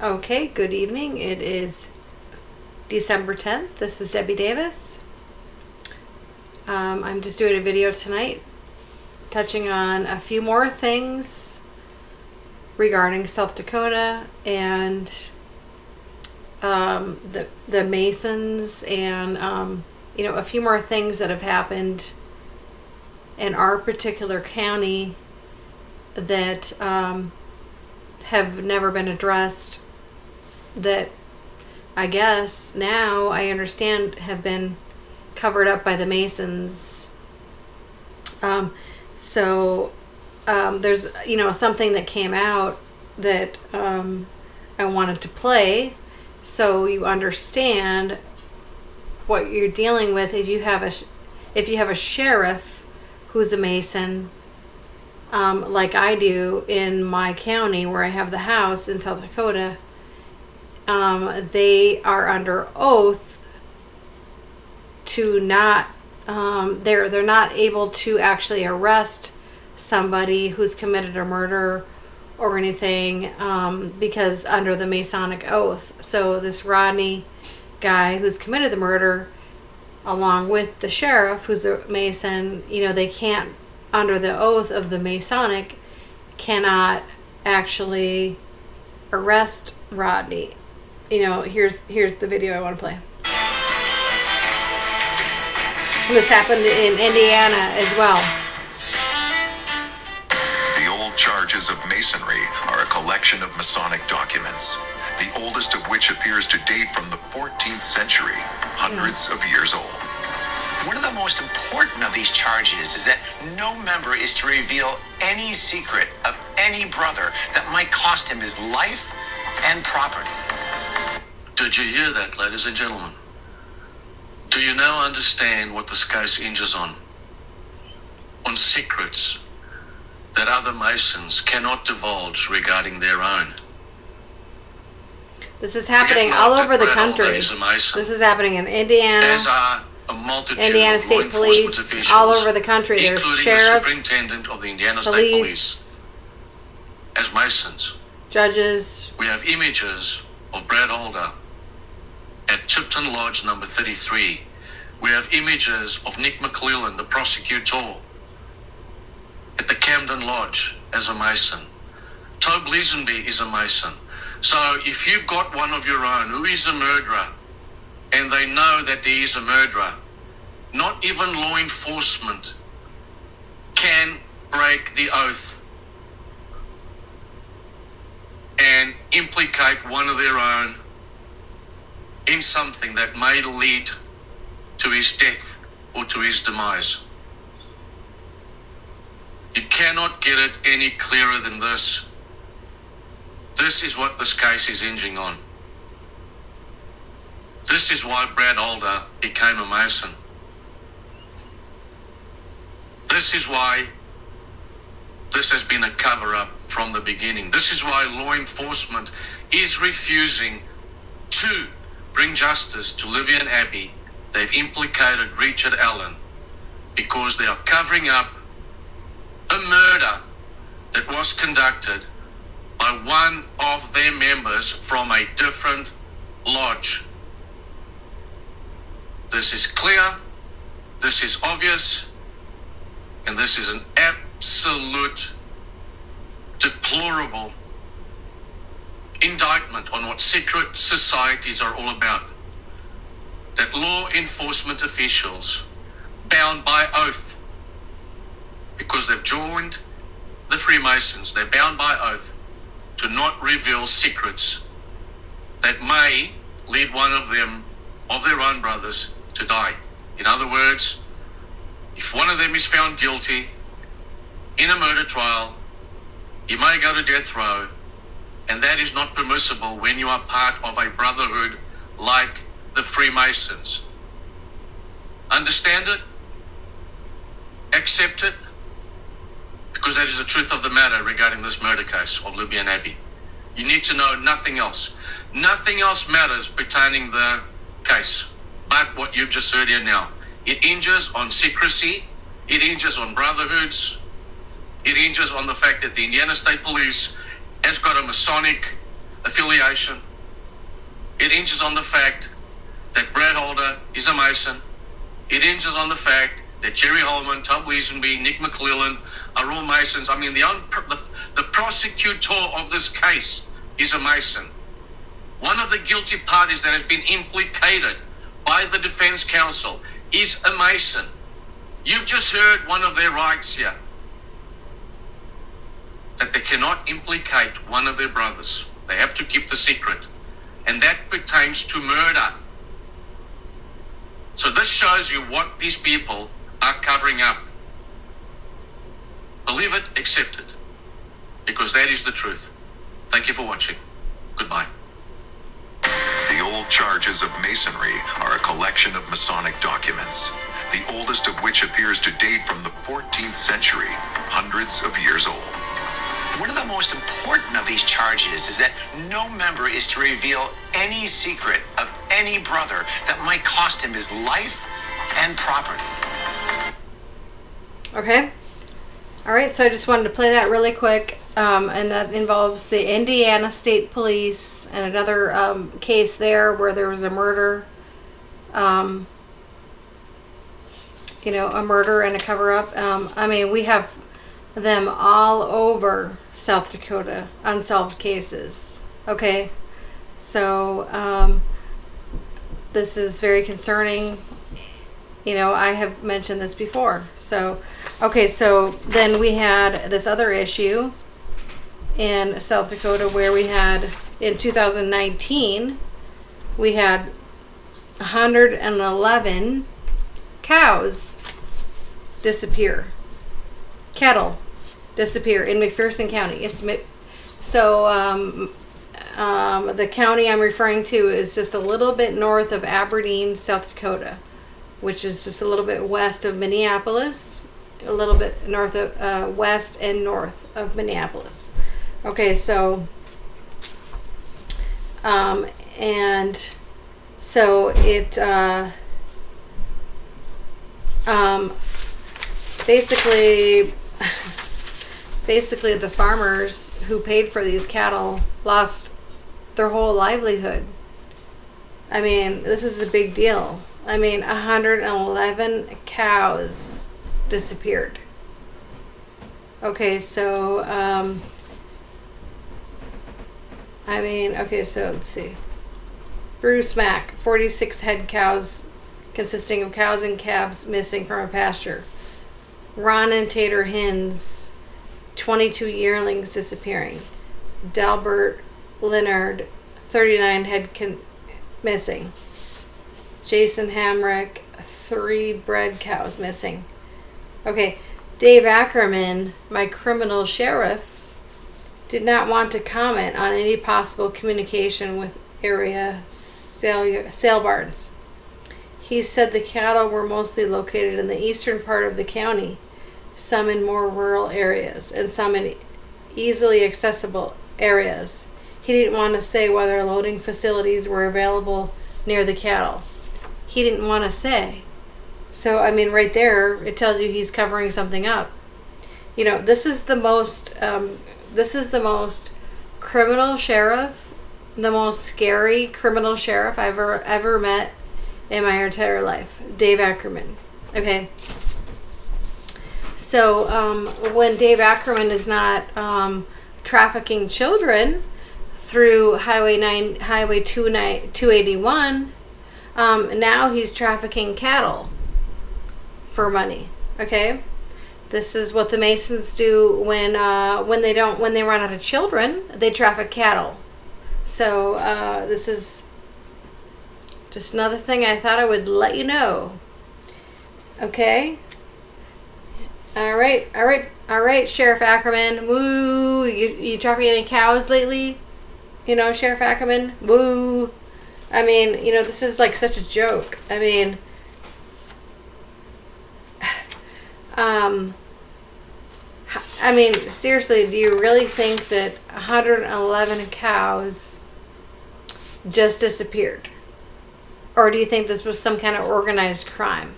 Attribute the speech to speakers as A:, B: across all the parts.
A: Okay, good evening. It is December 10th. This is Debbie Davis. I'm just doing a video tonight touching on a few more things regarding South Dakota and the Masons and a few more things that have happened in our particular county that have never been addressed, that I guess now I understand have been covered up by the Masons. There's something that came out that I wanted to play so you understand what you're dealing with if you have a sheriff who's a Mason, like I do in my county where I have the house in South Dakota. They are under oath to not they're not able to actually arrest somebody who's committed a murder or anything, because under the Masonic oath. So this Rodney guy who's committed the murder, along with the sheriff who's a Mason, they can't, under the oath of the Masonic, cannot actually arrest Rodney. Here's the video I want to play. This happened in Indiana as well.
B: The old charges of Masonry are a collection of Masonic documents, the oldest of which appears to date from the 14th century, hundreds of years old.
C: One of the most important of these charges is that no member is to reveal any secret of any brother that might cost him his life and property.
D: Did you hear that, ladies and gentlemen? Do you now understand what this case hinges on? On secrets that other Masons cannot divulge regarding their own.
A: This is happening all over the country. This is happening in Indiana.
D: As are a multitude
A: Indiana
D: of
A: State
D: law enforcement
A: Police,
D: officials,
A: all over the country. There's
D: including
A: sheriffs,
D: the superintendent of the Indiana State Police. As Masons,
A: judges.
D: we have images of Brad Holder at Chipton Lodge number 33. We have images of Nick McClellan, the prosecutor, at the Camden Lodge as a Mason. Tobe Leesenby is a Mason. So if you've got one of your own who is a murderer, and they know that he is a murderer, not even law enforcement can break the oath and implicate one of their own in something that may lead to his death or to his demise. You cannot get it any clearer than this. This is what this case is hinging on. This is why Brad Holder became a Mason. This is why this has been a cover-up from the beginning. This is why law enforcement is refusing to bring justice to Libby and Abby. They've implicated Richard Allen because they are covering up a murder that was conducted by one of their members from a different lodge. This is clear, this is obvious, and this is an absolute deplorable indictment on what secret societies are all about. That law enforcement officials, bound by oath, because they've joined the Freemasons, they're bound by oath to not reveal secrets that may lead one of them, of their own brothers, to die. In other words, if one of them is found guilty in a murder trial, he may go to death row, and that is not permissible when you are part of a brotherhood like the Freemasons. Understand it? Accept it? Because that is the truth of the matter regarding this murder case of Libby and Abby. You need to know nothing else. Nothing else matters pertaining the case but what you've just heard here now. It hinges on secrecy. It hinges on brotherhoods. It hinges on the fact that the Indiana State Police has got a Masonic affiliation. It hinges on the fact that Brad Holder is a Mason. It hinges on the fact that Jerry Holman, Tom Weasenby, Nick McClellan are all Masons. I mean, the prosecutor of this case is a Mason. One of the guilty parties that has been implicated by the defense counsel is a Mason. You've just heard one of their rights here, that they cannot implicate one of their brothers. They have to keep the secret. And that pertains to murder. So this shows you what these people are covering up. Believe it, accept it, because that is the truth. Thank you for watching. Goodbye.
B: The old charges of Masonry are a collection of Masonic documents, the oldest of which appears to date from the 14th century, hundreds of years old.
C: One of the most important of these charges is that no member is to reveal any secret of any brother that might cost him his life and property.
A: Okay. All right, so I just wanted to play that really quick, and that involves the Indiana State Police and another case there where there was a murder, a murder and a cover-up. I mean, we have them all over South Dakota, unsolved cases. Okay, so this is very concerning. I have mentioned this before. So, okay, so then we had this other issue in South Dakota where we had, in 2019, we had 111 cows disappear. Cattle disappear in McPherson County. The county I'm referring to is just a little bit north of Aberdeen, South Dakota, which is just a little bit west of Minneapolis, a little bit north of west and north of Minneapolis. Okay, so and so it basically the farmers who paid for these cattle lost their whole livelihood. I mean, this is a big deal. I mean, 111 cows disappeared. Okay, so so let's see. Bruce Mack, 46 head cows consisting of cows and calves missing from a pasture. Ron and Tater hens, 22 yearlings disappearing. Delbert Leonard, 39 head missing. Jason Hamrick, 3 bred cows missing. Okay, Dave Ackerman, my criminal sheriff, did not want to comment on any possible communication with area sale barns. He said the cattle were mostly located in the eastern part of the county, some in more rural areas, and some in easily accessible areas. He didn't want to say whether loading facilities were available near the cattle. He didn't want to say. So, I mean, right there, it tells you he's covering something up. This is the most criminal sheriff, the most scary criminal sheriff I've ever met in my entire life. Dave Ackerman. Okay. So, when Dave Ackerman is not trafficking children through Highway 281, now he's trafficking cattle for money. Okay, this is what the Masons do when they run out of children. They traffic cattle. So this is just another thing I thought I would let you know. Okay. All right, Sheriff Ackerman. Woo! You trafficking any cows lately? Sheriff Ackerman. Woo! I mean, this is like such a joke. I mean, seriously, do you really think that 111 cows just disappeared? Or do you think this was some kind of organized crime?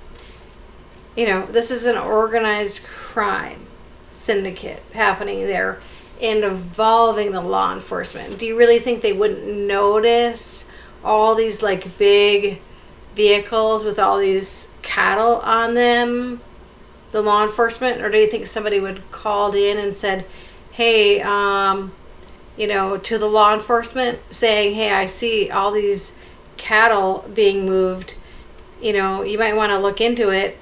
A: This is an organized crime syndicate happening there involving the law enforcement. Do you really think they wouldn't notice all these like big vehicles with all these cattle on them, the law enforcement? Or do you think somebody would called in and said, hey, to the law enforcement saying, hey, I see all these cattle being moved, you might want to look into it.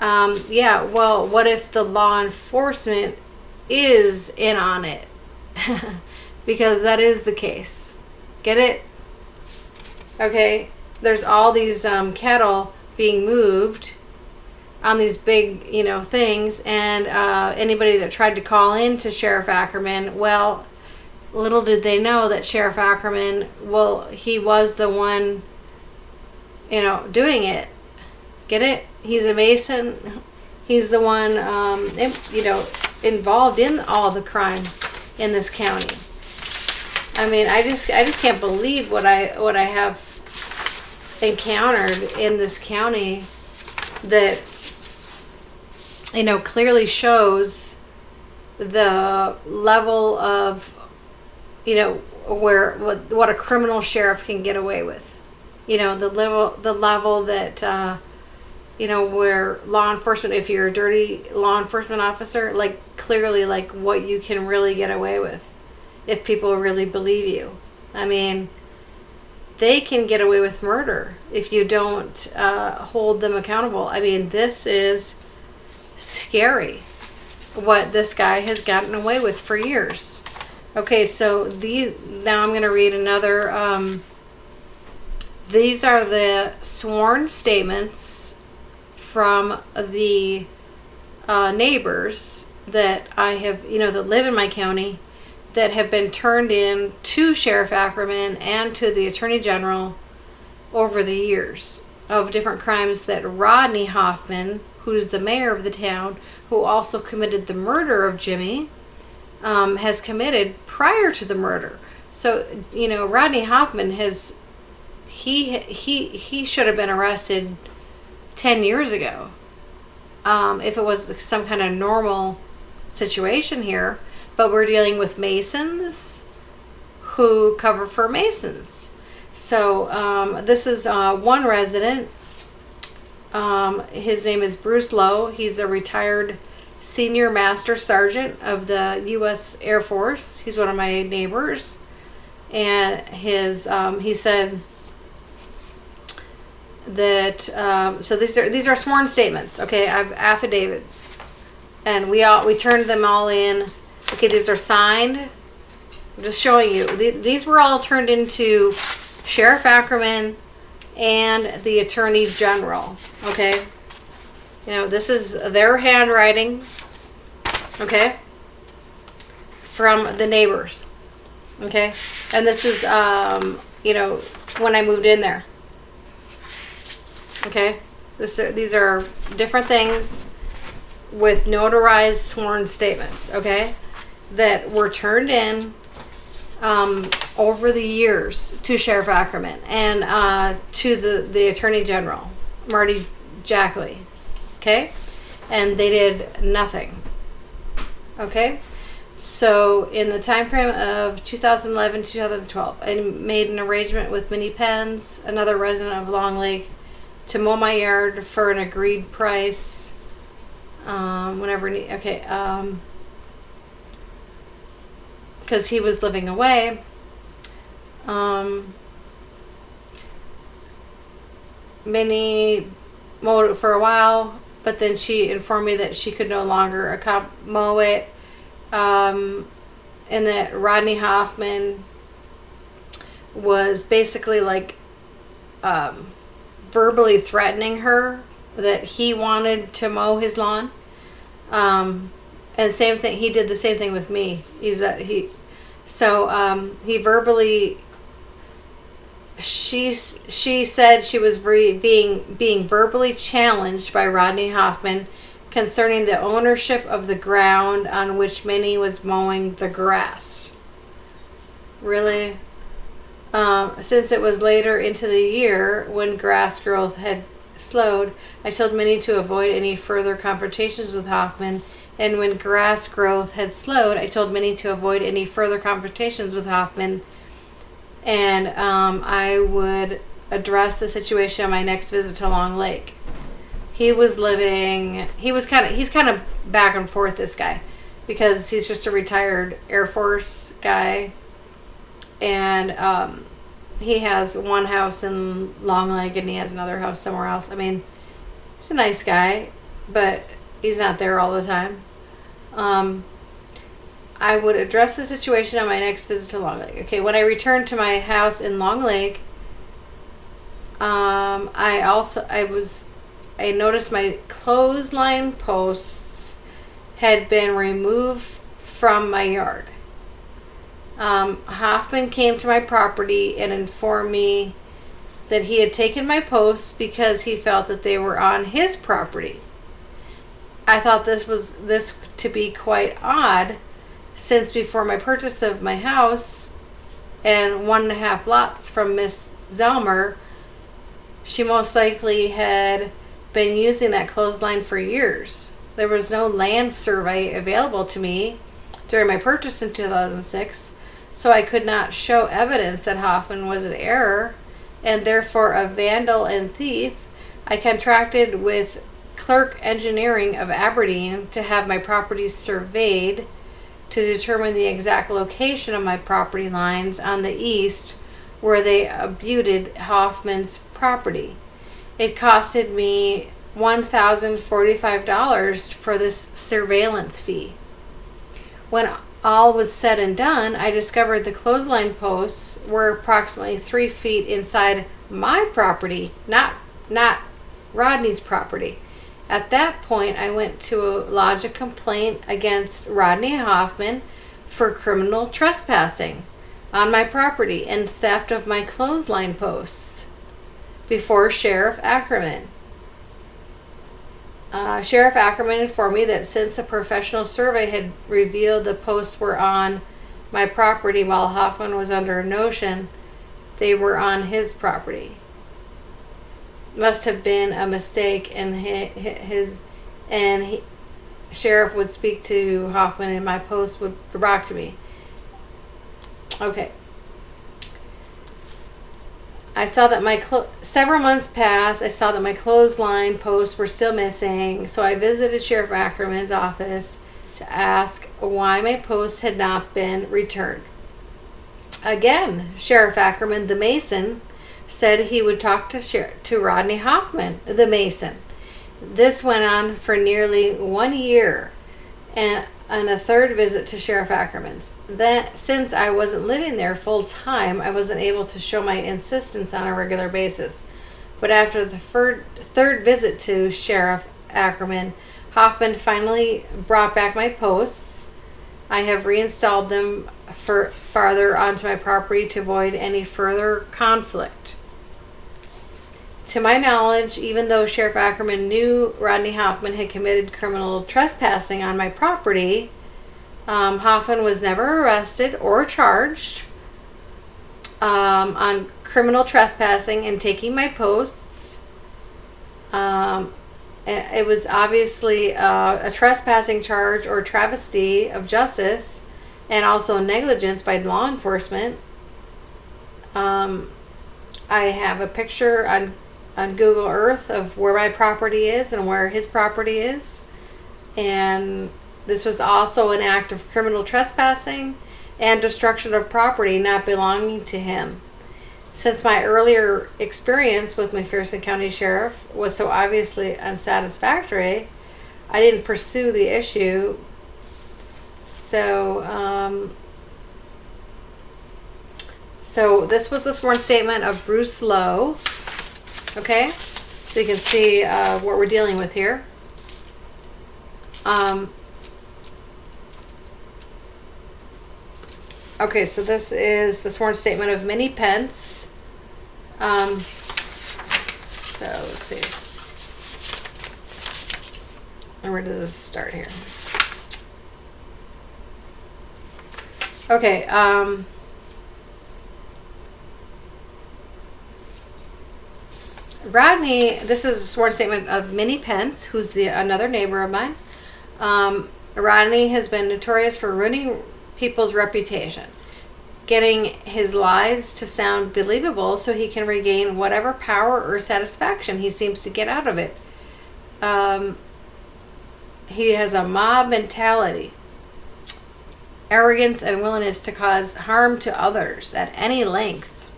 A: Well, what if the law enforcement is in on it? Because that is the case. Get it? Okay, there's all these cattle being moved on these big, things, and anybody that tried to call in to Sheriff Ackerman, well, little did they know that Sheriff Ackerman, he was the one, doing it. Get it? He's a Mason. He's the one, involved in all the crimes in this county. I mean, I just can't believe what I have encountered in this county that, clearly shows the level of, what a criminal sheriff can get away with. The level that, where law enforcement, if you're a dirty law enforcement officer, like clearly like what you can really get away with if people really believe you. I mean, they can get away with murder if you don't hold them accountable. I mean, this is scary what this guy has gotten away with for years. Okay, so now I'm going to read another. These are the sworn statements from the neighbors that I have, that live in my county, that have been turned in to Sheriff Ackerman and to the Attorney General over the years of different crimes that Rodney Hoffman, who's the mayor of the town, who also committed the murder of Jimmy, has committed prior to the murder. So, Rodney Hoffman he should have been arrested 10 years ago. If it was some kind of normal situation here. But we're dealing with Masons who cover for Masons. So this is one resident. His name is Bruce Lowe. He's a retired senior master sergeant of the U.S. Air Force. He's one of my neighbors. And he said that, so these are sworn statements. Okay, I have affidavits. And we turned them all in. Okay, these are signed. I'm just showing you. These were all turned into Sheriff Ackerman and the Attorney General. Okay? This is their handwriting. Okay? From the neighbors. Okay? And this is, when I moved in there. Okay? These are different things with notarized sworn statements. Okay? That were turned in over the years to Sheriff Ackerman and to the Attorney General, Marty Jackley. Okay? And they did nothing. Okay? So in the time frame of 2011-2012, I made an arrangement with Minnie Pence, another resident of Long Lake, to mow my yard for an agreed price. Because he was living away. Minnie mowed it for a while, but then she informed me that she could no longer mow it, and that Rodney Hoffman was basically like verbally threatening her that he wanted to mow his lawn. And same thing, he did the same thing with me. He verbally, she said she was being verbally challenged by Rodney Hoffman concerning the ownership of the ground on which Minnie was mowing the grass. Really? Since it was later into the year when grass growth had slowed, I told Minnie to avoid any further confrontations with Hoffman and when grass growth had slowed, I told Minnie to avoid any further confrontations with Hoffman, and I would address the situation on my next visit to Long Lake. He's kind of back and forth, this guy, because he's just a retired Air Force guy, and he has one house in Long Lake and he has another house somewhere else. I mean, he's a nice guy, but he's not there all the time. I would address the situation on my next visit to Long Lake. Okay, when I returned to my house in Long Lake, I noticed my clothesline posts had been removed from my yard. Hoffman came to my property and informed me that he had taken my posts because he felt that they were on his property. I thought this to be quite odd, since before my purchase of my house and 1.5 lots from Miss Zelmer, she most likely had been using that clothesline for years. There was no land survey available to me during my purchase in 2006, so I could not show evidence that Hoffman was an error and therefore a vandal and thief. I contracted with Clerk Engineering of Aberdeen to have my properties surveyed to determine the exact location of my property lines on the east where they abutted Hoffman's property. It costed me $1,045 for this surveillance fee. When all was said and done, I discovered the clothesline posts were approximately 3 feet inside my property, not Rodney's property. At that point, I went to lodge a complaint against Rodney Hoffman for criminal trespassing on my property and theft of my clothesline posts before Sheriff Ackerman. Sheriff Ackerman informed me that since a professional survey had revealed the posts were on my property while Hoffman was under a notion they were on his property. Must have been a mistake, and Sheriff would speak to Hoffman and my post would be brought to me. Okay. I saw that several months passed. I saw that my clothesline posts were still missing, so I visited Sheriff Ackerman's office to ask why my posts had not been returned. Again, Sheriff Ackerman, the Mason, said he would talk to Rodney Hoffman, the Mason. This went on for nearly 1 year, and on a third visit to Sheriff Ackerman's. Since I wasn't living there full time, I wasn't able to show my insistence on a regular basis. But after the third visit to Sheriff Ackerman, Hoffman finally brought back my posts. I have reinstalled them farther onto my property to avoid any further conflict. To my knowledge, even though Sheriff Ackerman knew Rodney Hoffman had committed criminal trespassing on my property, Hoffman was never arrested or charged on criminal trespassing and taking my posts. It was obviously a trespassing charge or travesty of justice, and also negligence by law enforcement. I have a picture on Google Earth of where my property is and where his property is, and this was also an act of criminal trespassing and destruction of property not belonging to him. Since my earlier experience with McPherson County Sheriff was so obviously unsatisfactory, I didn't pursue the issue. So this was the sworn statement of Bruce Lowe. Okay, so you can see what we're dealing with here. Okay, so this is the sworn statement of Minnie Pence. So let's see. Where does this start here? Okay, Rodney, this is a sworn statement of Minnie Pence, who's another neighbor of mine. Rodney has been notorious for ruining people's reputation, getting his lies to sound believable so he can regain whatever power or satisfaction he seems to get out of it. He has a mob mentality, arrogance, and willingness to cause harm to others at any length.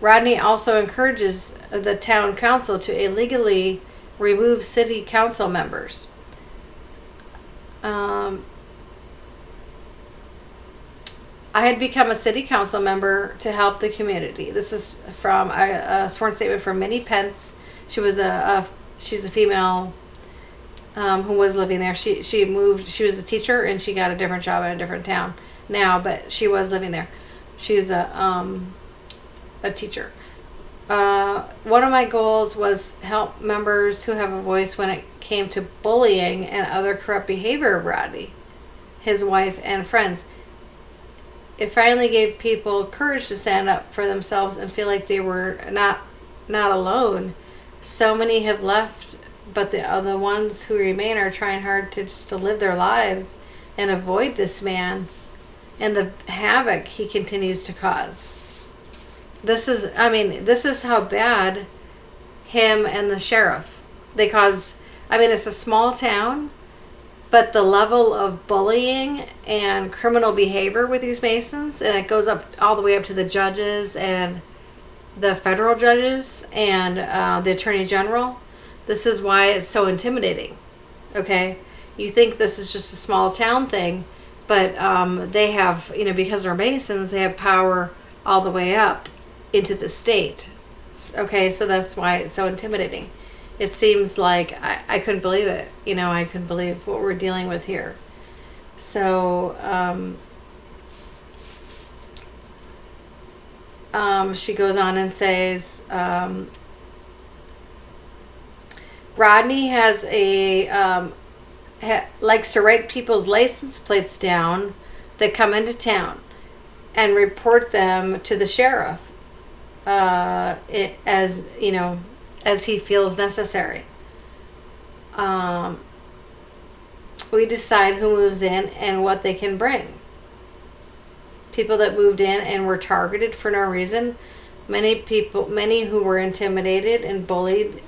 A: Rodney also encourages the town council to illegally remove city council members. I had become a city council member to help the community. This is from a sworn statement from Minnie Pence. She was she's a female who was living there. She moved. She was a teacher and she got a different job in a different town now, but she was living there. She was a teacher. One of my goals was help members who have a voice when it came to bullying and other corrupt behavior of Rodney, his wife, and friends. It finally gave people courage to stand up for themselves and feel like they were not alone. So many have left, but the other ones who remain are trying hard to live their lives and avoid this man and the havoc he continues to cause. This is how bad him and the sheriff, they cause. It's a small town, but the level of bullying and criminal behavior with these Masons, and it goes up all the way up to the judges and the federal judges and the attorney general. This is why it's so intimidating. Okay, you think this is just a small town thing, but they have, because they're Masons, they have power all the way up into the state. Okay, so that's why it's so intimidating. It seems like I couldn't believe it. I couldn't believe what we're dealing with here. So she goes on and says, Rodney has likes to write people's license plates down that come into town and report them to the sheriff as he feels necessary. We decide who moves in and what they can bring. People that moved in and were targeted for no reason, many who were intimidated and bullied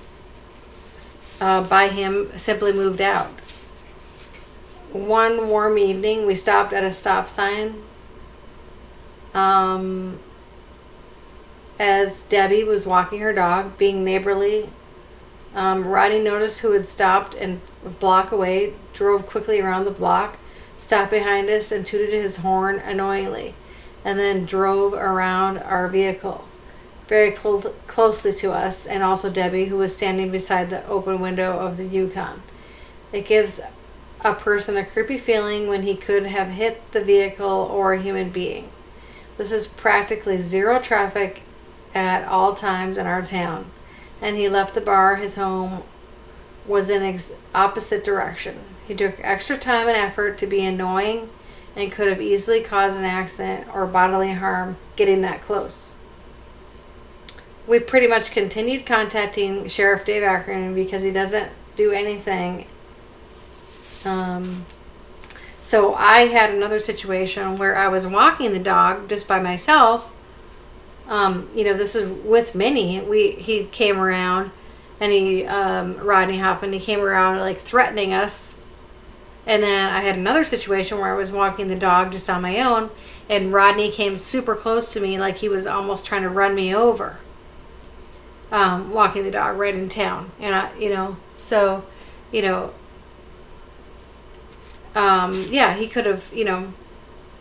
A: by him simply moved out. One warm evening, we stopped at a stop sign. As Debbie was walking her dog, being neighborly, Rodney noticed who had stopped and a block away, drove quickly around the block, stopped behind us and tooted his horn annoyingly, and then drove around our vehicle very closely to us and also Debbie, who was standing beside the open window of the Yukon. It gives a person a creepy feeling when he could have hit the vehicle or a human being. This is practically zero traffic at all times in our town, and he left the bar. His home was in opposite direction. He took extra time and effort to be annoying and could have easily caused an accident or bodily harm getting that close. We pretty much continued contacting Sheriff Dave Ackerman because he doesn't do anything. So I had another situation where I was walking the dog just by myself. This is with Minnie. He came around, and Rodney Hoffman, he came around like threatening us. And then I had another situation where I was walking the dog just on my own, and Rodney came super close to me, like he was almost trying to run me over. Walking the dog right in town, and he could have,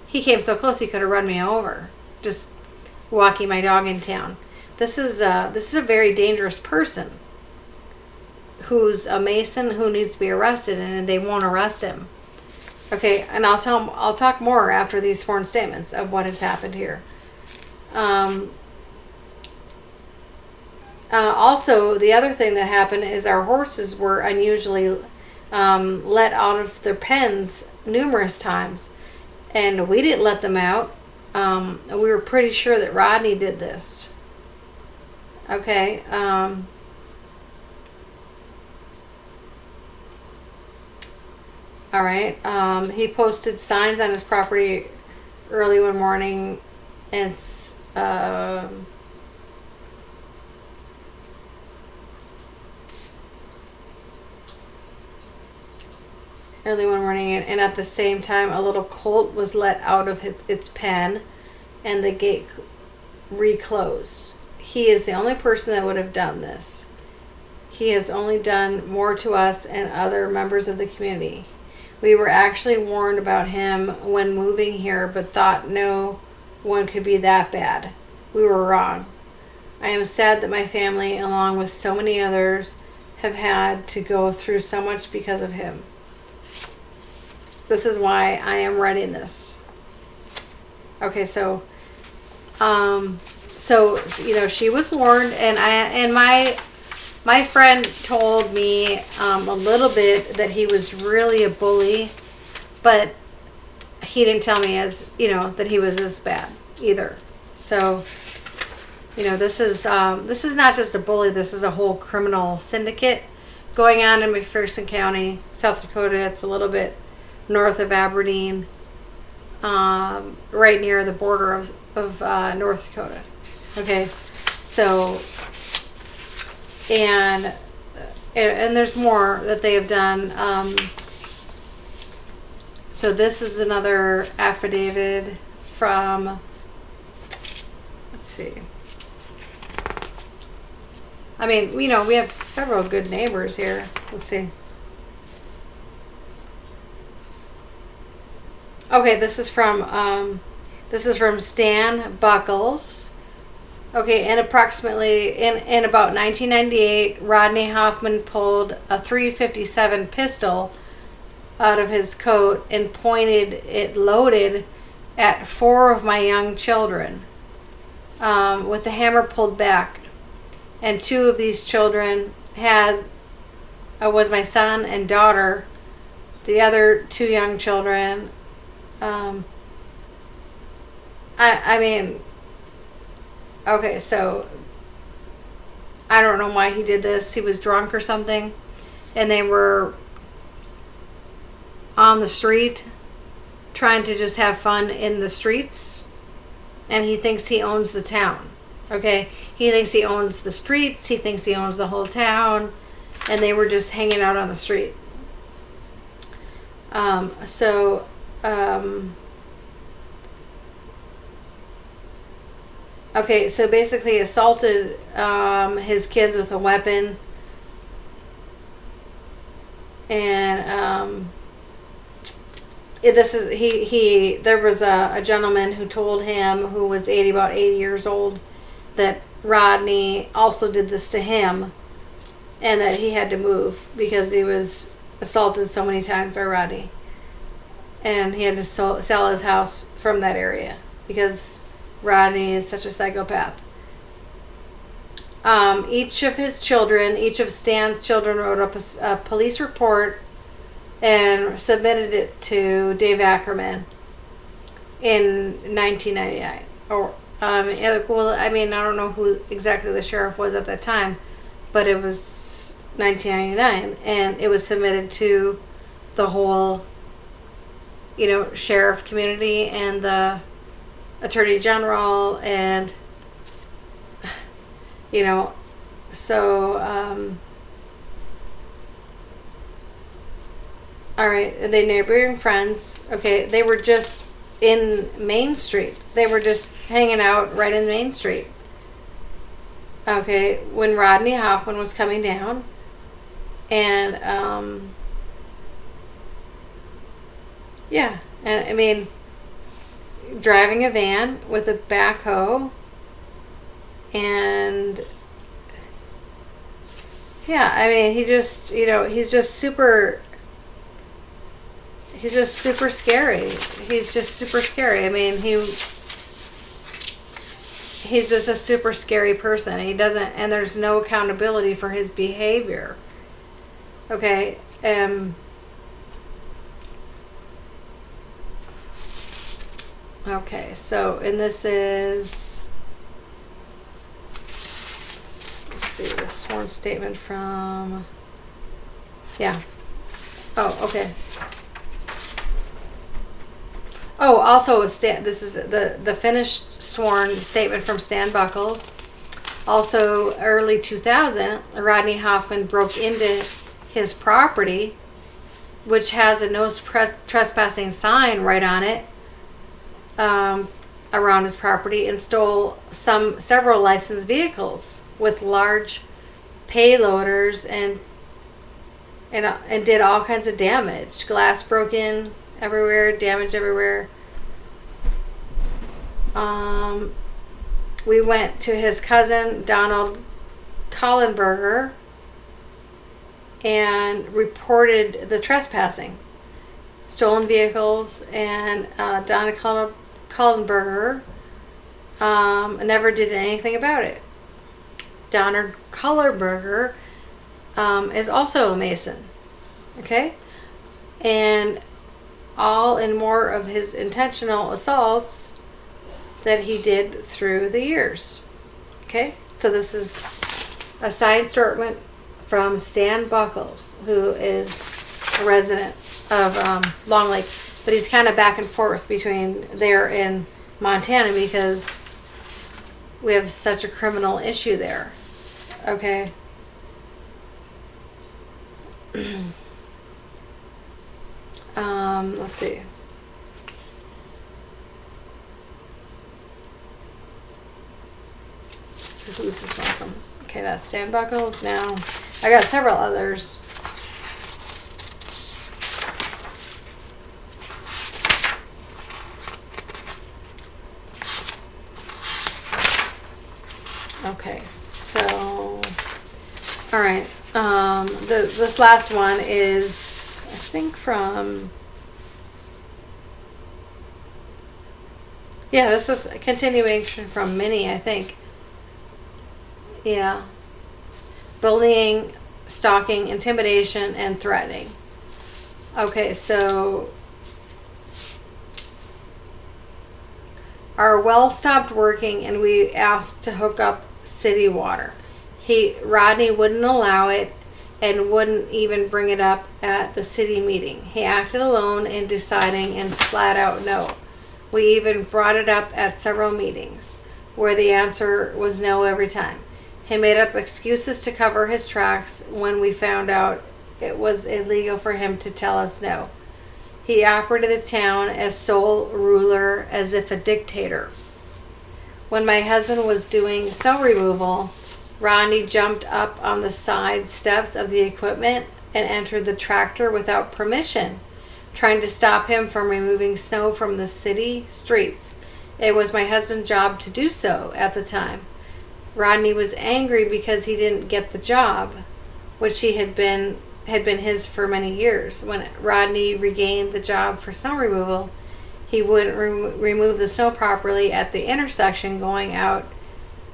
A: he came so close he could have run me over, just walking my dog in town. This is a very dangerous person who's a Mason who needs to be arrested, and they won't arrest him. Okay, and I'll talk more after these sworn statements of what has happened here. Also, the other thing that happened is our horses were unusually let out of their pens numerous times, and we didn't let them out. We were pretty sure that Rodney did this. Okay. All right. He posted signs on his property early one morning, and early one morning, and at the same time, a little colt was let out of its pen, and the gate reclosed. He is the only person that would have done this. He has only done more to us and other members of the community. We were actually warned about him when moving here, but thought no one could be that bad. We were wrong. I am sad that my family, along with so many others, have had to go through so much because of him. This is why I am writing this. Okay, so she was warned, and my friend told me a little bit that he was really a bully, but he didn't tell me that he was as bad either. So, this is not just a bully. This is a whole criminal syndicate going on in McPherson County, South Dakota. It's a little bit north of Aberdeen, right near the border of North Dakota. Okay, so and there's more that they have done. So this is another affidavit from, let's see. I mean, we have several good neighbors here. Let's see. Okay, this is from Stan Buckles. Okay, and approximately in about 1998, Rodney Hoffman pulled a .357 pistol out of his coat and pointed it loaded at 4 of my young children, with the hammer pulled back. And 2 of these children was my son and daughter. The other 2 young children, I mean, okay, so I don't know why he did this. He was drunk or something, and they were on the street trying to just have fun in the streets, and he thinks he owns the town. Okay, he thinks he owns the streets, he thinks he owns the whole town, and they were just hanging out on the street. Okay, so basically assaulted his kids with a weapon, and there was a gentleman who told him, who was about 80 years old, that Rodney also did this to him, and that he had to move because he was assaulted so many times by Rodney, and he had to sell his house from that area because Rodney is such a psychopath. Each of Stan's children wrote up a police report and submitted it to Dave Ackerman in 1999. Well, I mean, I don't know who exactly the sheriff was at that time, but it was 1999, and it was submitted to the whole, sheriff community and the attorney general, and so all right, they neighboring friends. Okay, they were just in Main Street. They were just hanging out right in Main Street. Okay, when Rodney Hoffman was coming down, and and I mean, driving a van with a backhoe, and I mean, he's just super scary. He's just super scary. I mean, he's just a super scary person. And there's no accountability for his behavior. Okay, okay, so, and this is, let's see, the sworn statement from, oh, okay. Oh, also, this is the finished sworn statement from Stan Buckles. Also, early 2000, Rodney Hoffman broke into his property, which has a no trespassing sign right on it, around his property, and stole several licensed vehicles with large payloaders and did all kinds of damage. Glass broke in everywhere, damage everywhere. We went to his cousin Donald Collenberger and reported the trespassing, stolen vehicles, and Donald Collenberger never did anything about it. Donald Collenberger is also a Mason, okay, and all and more of his intentional assaults that he did through the years. Okay, so this is a signed statement from Stan Buckles, who is a resident of Long Lake, but he's kind of back and forth between there and Montana because we have such a criminal issue there. Okay. Let's see. So who's this one from? Okay, that's Stan Buckles. Now, I got several others. Okay, so, all right. This last one is, I think, from. Yeah, this was a continuation from Minnie, I think. Yeah. Bullying, stalking, intimidation, and threatening. Okay, so our well stopped working and we asked to hook up city water. Rodney wouldn't allow it and wouldn't even bring it up at the city meeting. He acted alone in deciding and flat out no. We even brought it up at several meetings, where the answer was no every time. He made up excuses to cover his tracks when we found out it was illegal for him to tell us no. He operated the town as sole ruler, as if a dictator. When my husband was doing snow removal, Rodney jumped up on the side steps of the equipment and entered the tractor without permission, trying to stop him from removing snow from the city streets. It was my husband's job to do so at the time. Rodney was angry because he didn't get the job, which had been his for many years. When Rodney regained the job for snow removal, he wouldn't remove the snow properly at the intersection going out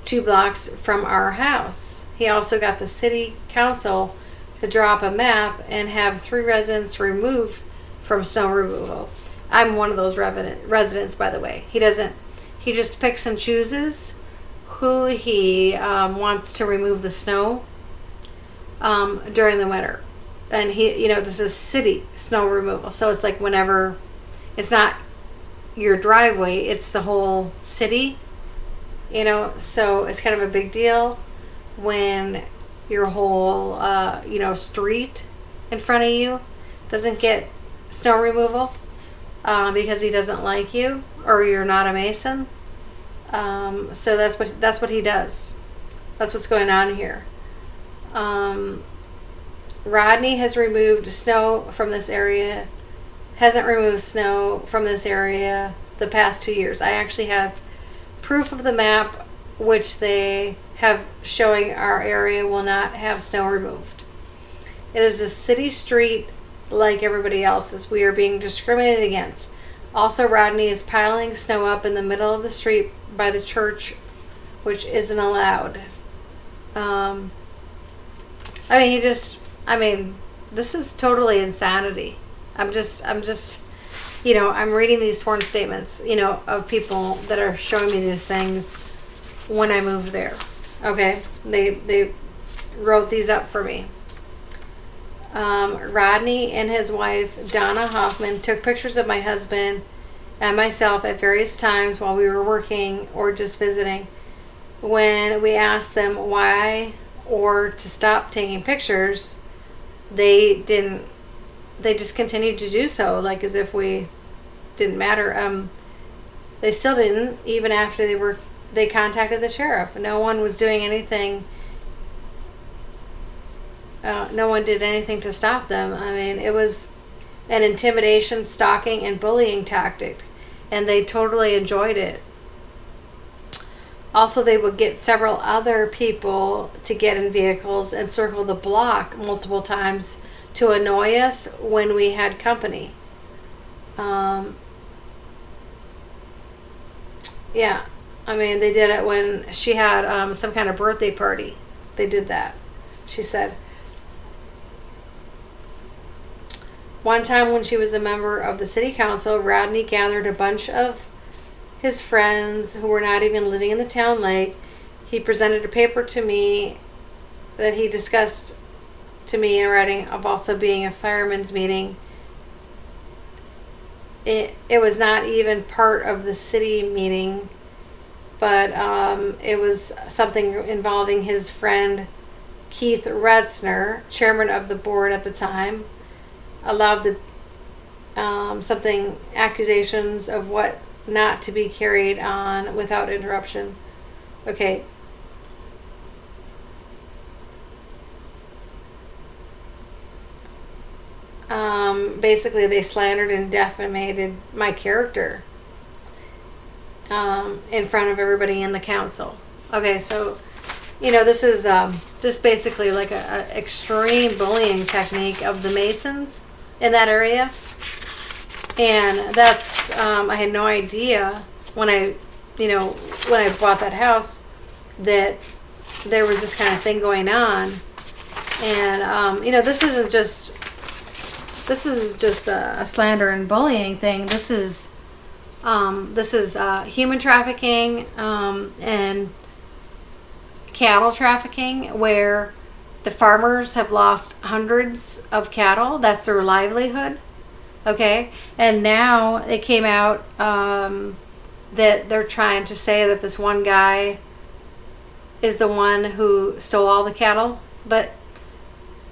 A: 2 blocks from our house. He also got the city council to draw up a map and have 3 residents removed from snow removal. I'm one of those residents, by the way. He just picks and chooses who he wants to remove the snow during the winter. And this is city snow removal. So it's like whenever, it's not your driveway, it's the whole city, so it's kind of a big deal when your whole, street in front of you doesn't get snow removal because he doesn't like you or you're not a Mason. So that's what he does. That's what's going on here. Rodney has removed snow from this area, hasn't removed snow from this area the past 2 years. I actually have proof of the map which they have showing our area will not have snow removed. It is a city street like everybody else's. We are being discriminated against. Also, Rodney is piling snow up in the middle of the street by the church, which isn't allowed. This is totally insanity. I'm reading these sworn statements, of people that are showing me these things when I moved there. Okay, they wrote these up for me. Rodney and his wife Donna Hoffman took pictures of my husband and myself at various times while we were working or just visiting. When we asked them why or to stop taking pictures, they didn't. They just continued to do so, like as if we didn't matter. They still didn't, even after they contacted the sheriff. No one was doing anything. No one did anything to stop them. I mean, it was an intimidation, stalking, and bullying tactic, and they totally enjoyed it. Also, they would get several other people to get in vehicles and circle the block multiple times to annoy us when we had company. Yeah, I mean, they did it when she had some kind of birthday party. They did that, she said. One time when she was a member of the city council, Rodney gathered a bunch of his friends who were not even living in the town lake. He presented a paper to me that he discussed to me in writing of also being a fireman's meeting. It was not even part of the city meeting, but it was something involving his friend Keith Retzner, chairman of the board at the time, allowed the something accusations of what not to be carried on without interruption. Okay. Basically, they slandered and defamated my character in front of everybody in the council. Okay, so, this is just basically like a extreme bullying technique of the Masons in that area. And that's, I had no idea when I bought that house that there was this kind of thing going on. And, this isn't just a slander and bullying thing. This is human trafficking and cattle trafficking, where the farmers have lost hundreds of cattle. That's their livelihood. Okay, and now it came out that they're trying to say that this one guy is the one who stole all the cattle, but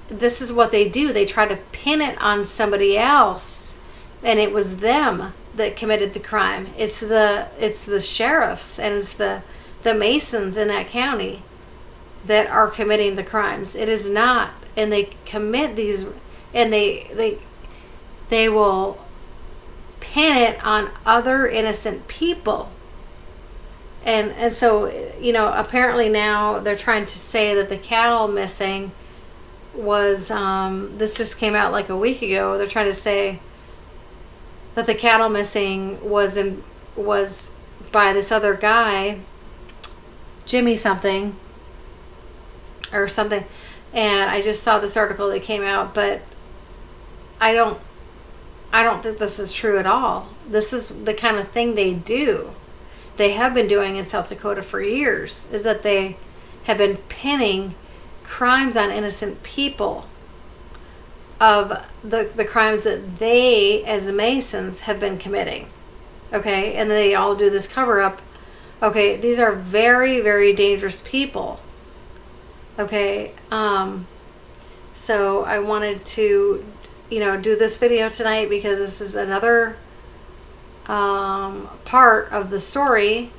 A: this is what they do. They try to pin it on somebody else, and it was them that committed the crime. It's the sheriffs and it's the Masons in that county that are committing the crimes. It is not, and they commit these, and they will pin it on other innocent people. And so, apparently now they're trying to say that the cattle missing was, this just came out like a week ago. They're trying to say that the cattle missing was by this other guy, Jimmy something, or something. And I just saw this article that came out, but I don't think this is true at all. This is the kind of thing they do. They have been doing in South Dakota for years, is that they have been pinning crimes on innocent people of the crimes that they, as Masons, have been committing. Okay? And they all do this cover-up. Okay, these are very, very dangerous people. Okay? So I wanted to do this video tonight because this is another part of the story,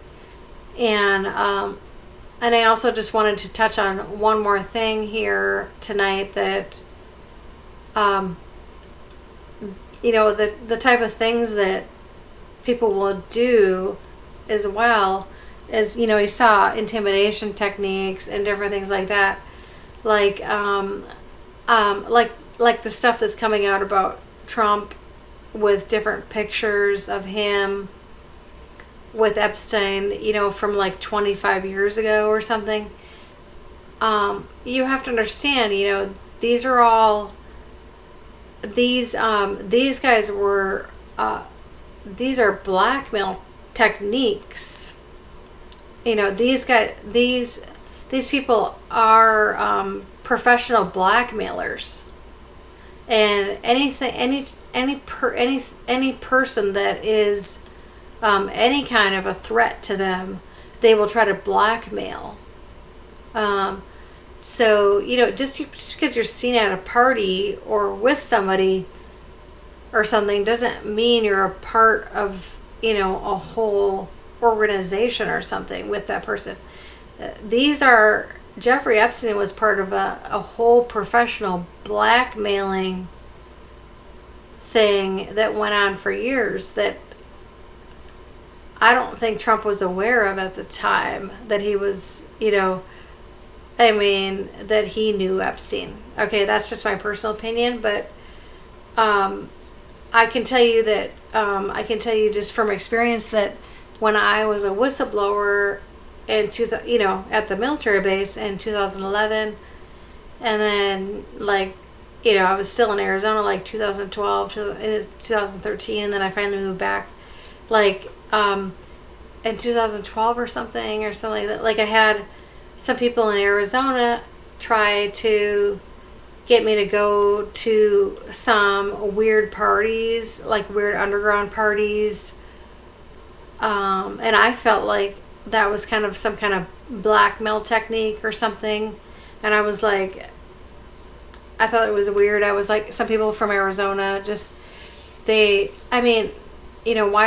A: and I also just wanted to touch on one more thing here tonight, that the type of things that people will do, as well as you saw intimidation techniques and different things like that, like the stuff that's coming out about Trump with different pictures of him with Epstein, from like 25 years ago or something. You have to understand, these are all, these guys were, these are blackmail techniques. These people are professional blackmailers. And any person that is any kind of a threat to them, they will try to blackmail. So, just because you're seen at a party or with somebody or something doesn't mean you're a part of, a whole organization or something with that person. Jeffrey Epstein was part of a whole professional blackmailing thing that went on for years that I don't think Trump was aware of at the time, that he was, that he knew Epstein. Okay, that's just my personal opinion, but I can tell you just from experience that when I was a whistleblower at the military base in 2011, and then I was still in Arizona 2012 to 2013, and then I finally moved back in 2012 or something like that. I had some people in Arizona try to get me to go to some weird parties, weird underground parties. And I felt like that was kind of some kind of blackmail technique or something. And I was I thought it was weird. I was some people from Arizona why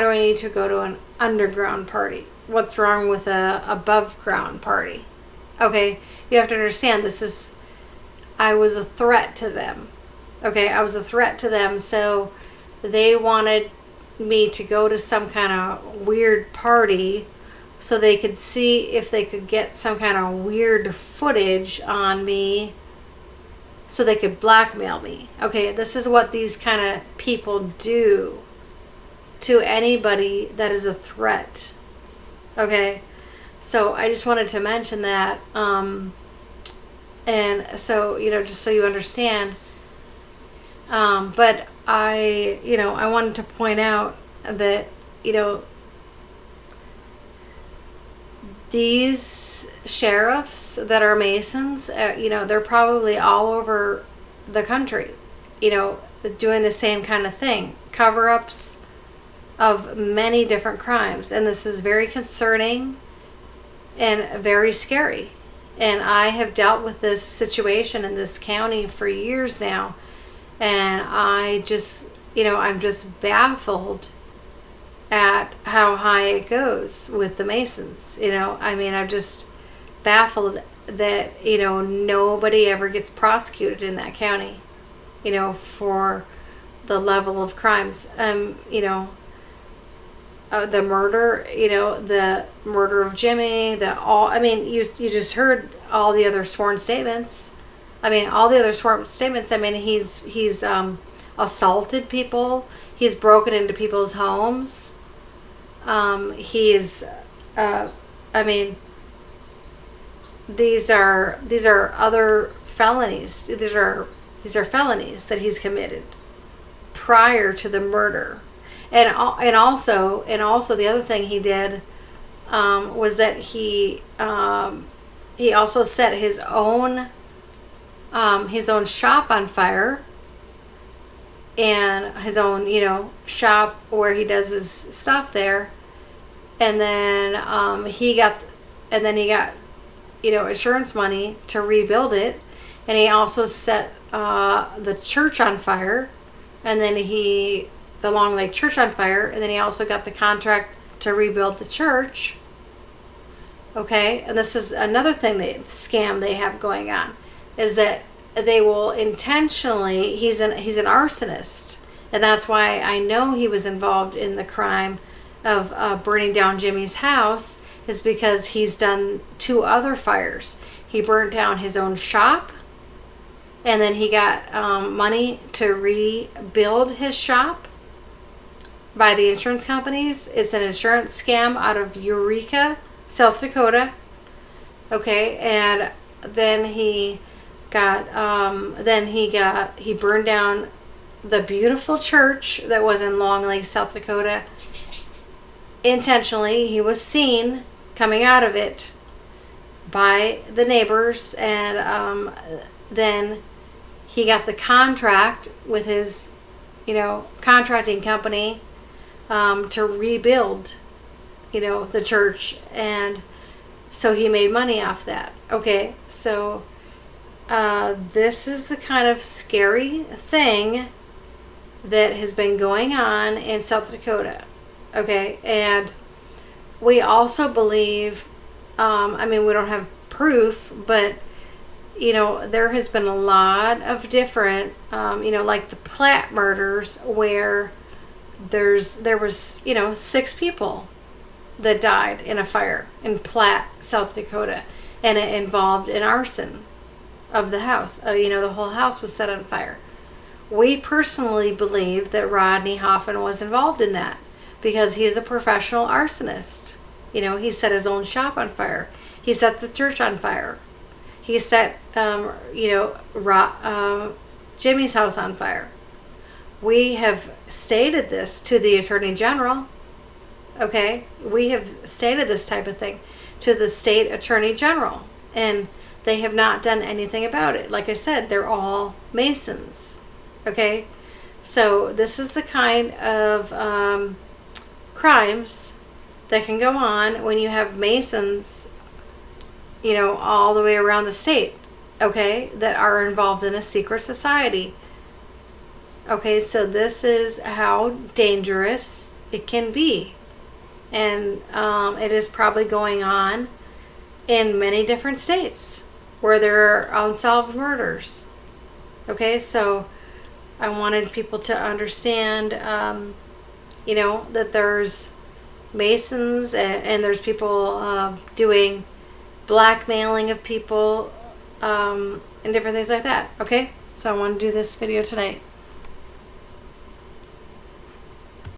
A: do I need to go to an underground party? What's wrong with a above ground party? Okay, you have to understand I was a threat to them. Okay, I was a threat to them, so they wanted me to go to some kind of weird party so they could see if they could get some kind of weird footage on me so they could blackmail me. Okay, this is what these kind of people do to anybody that is a threat. Okay, so I just wanted to mention that, and so just so you understand. But I wanted to point out that these sheriffs that are Masons, they're probably all over the country, doing the same kind of thing, cover-ups of many different crimes. And this is very concerning and very scary. And I have dealt with this situation in this county for years now. And I just, I'm just baffled at how high it goes with the Masons. I'm just baffled that, nobody ever gets prosecuted in that county, for the level of crimes. The murder, the murder of Jimmy, you just heard all the other sworn statements. He's assaulted people. He's broken into people's homes. These are other felonies. These are felonies that he's committed prior to the murder. And also the other thing he did was that he also set his own shop on fire, and his own shop where he does his stuff there, and then he got insurance money to rebuild it, and he also set the church on fire, and then the Long Lake Church on fire, and then he also got the contract to rebuild the church. Okay, and this is another thing, scam they have going on, is that they will intentionally, he's an arsonist, and that's why I know he was involved in the crime of burning down Jimmy's house, is because he's done 2 other fires. He burnt down his own shop, and then he got money to rebuild his shop by the insurance companies. It's an insurance scam out of Eureka, South Dakota. Okay, and then he burned down the beautiful church that was in Long Lake, South Dakota. Intentionally, he was seen coming out of it by the neighbors, and then he got the contract with his contracting company to rebuild the church, and so he made money off that. Okay, so this is the kind of scary thing that has been going on in South Dakota. Okay, and we also believe, we don't have proof, but there has been a lot of different, like the Platte murders, where there was 6 people that died in a fire in Platte, South Dakota, and it involved an arson of the house. The whole house was set on fire. We personally believe that Rodney Hoffman was involved in that because he is a professional arsonist. He set his own shop on fire. He set the church on fire. He set, Jimmy's house on fire. We have stated this to the Attorney General. Okay? We have stated this type of thing to the state Attorney General. And they have not done anything about it. Like I said, they're all Masons. Okay? So this is the kind of crimes that can go on when you have Masons, all the way around the state, okay, that are involved in a secret society. Okay, so this is how dangerous it can be. And it is probably going on in many different states where there are unsolved murders. Okay, so I wanted people to understand, that there's Masons and there's people doing blackmailing of people and different things like that. Okay, so I want to do this video tonight.